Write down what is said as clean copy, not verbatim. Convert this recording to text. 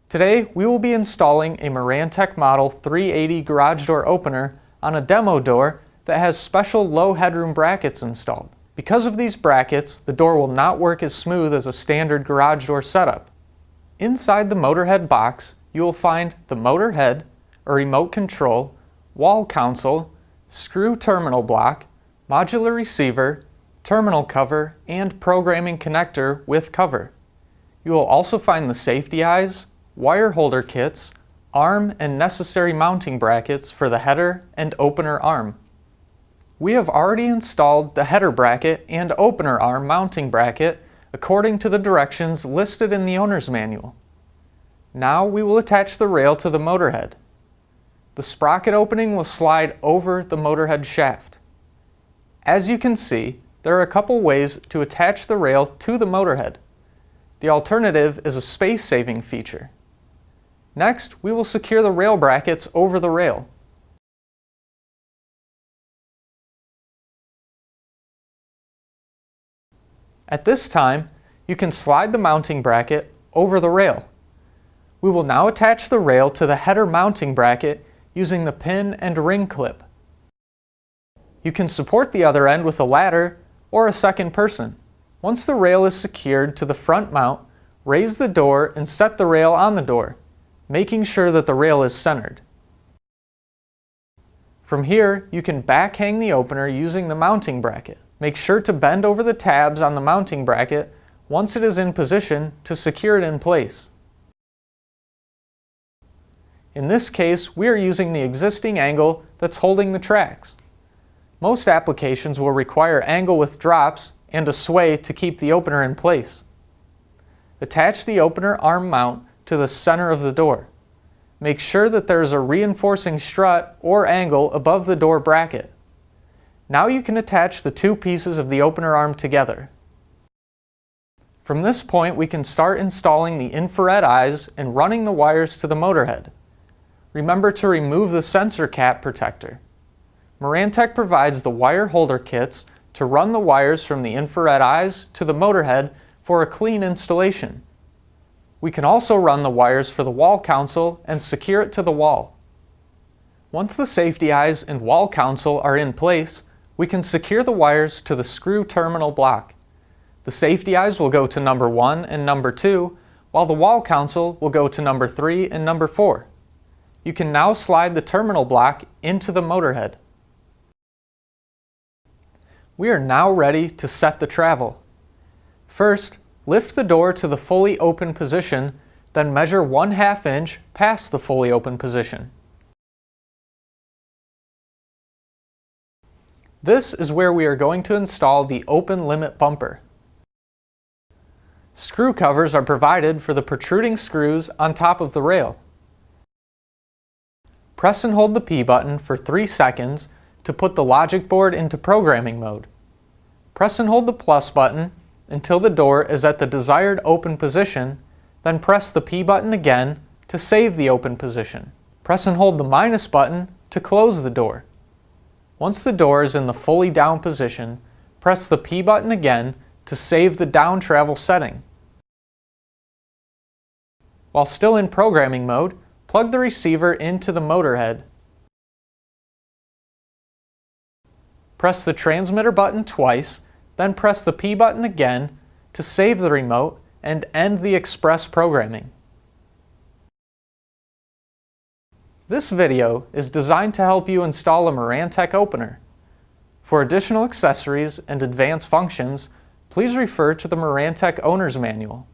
Today, we will be installing a Marantec Model 380 garage door opener on a demo door that has special low headroom brackets installed. Because of these brackets, the door will not work as smooth as a standard garage door setup. Inside the motorhead box, you will find the motor head, a remote control, wall console, screw terminal block, modular receiver, terminal cover, and programming connector with cover. You will also find the safety eyes, wire holder kits, arm and necessary mounting brackets for the header and opener arm. We have already installed the header bracket and opener arm mounting bracket according to the directions listed in the owner's manual. Now we will attach the rail to the motorhead. The sprocket opening will slide over the motorhead shaft. As you can see, there are a couple ways to attach the rail to the motorhead. The alternative is a space-saving feature. Next, we will secure the rail brackets over the rail. At this time, you can slide the mounting bracket over the rail. We will now attach the rail to the header mounting bracket using the pin and ring clip. You can support the other end with a ladder or a second person. Once the rail is secured to the front mount, raise the door and set the rail on the door, making sure that the rail is centered. From here, you can back hang the opener using the mounting bracket. Make sure to bend over the tabs on the mounting bracket once it is in position to secure it in place. In this case, we are using the existing angle that's holding the tracks. Most applications will require angle with drops and a sway to keep the opener in place. Attach the opener arm mount to the center of the door. Make sure that there is a reinforcing strut or angle above the door bracket. Now you can attach the two pieces of the opener arm together. From this point, we can start installing the infrared eyes and running the wires to the motorhead. Remember to remove the sensor cap protector. Marantec provides the wire holder kits to run the wires from the infrared eyes to the motorhead for a clean installation. We can also run the wires for the wall console and secure it to the wall. Once the safety eyes and wall console are in place, we can secure the wires to the screw terminal block. The safety eyes will go to number 1 and number 2, while the wall console will go to number 3 and number 4. You can now slide the terminal block into the motorhead. We are now ready to set the travel. First, lift the door to the fully open position, then measure 1/2 inch past the fully open position. This is where we are going to install the open limit bumper. Screw covers are provided for the protruding screws on top of the rail. Press and hold the P button for 3 seconds to put the logic board into programming mode. Press and hold the plus button until the door is at the desired open position, then press the P button again to save the open position. Press and hold the minus button to close the door. Once the door is in the fully down position, press the P button again to save the down travel setting. While still in programming mode, plug the receiver into the motorhead. Press the transmitter button twice, then press the P button again to save the remote and end the express programming. This video is designed to help you install a Marantec opener. For additional accessories and advanced functions, please refer to the Marantec Owner's Manual.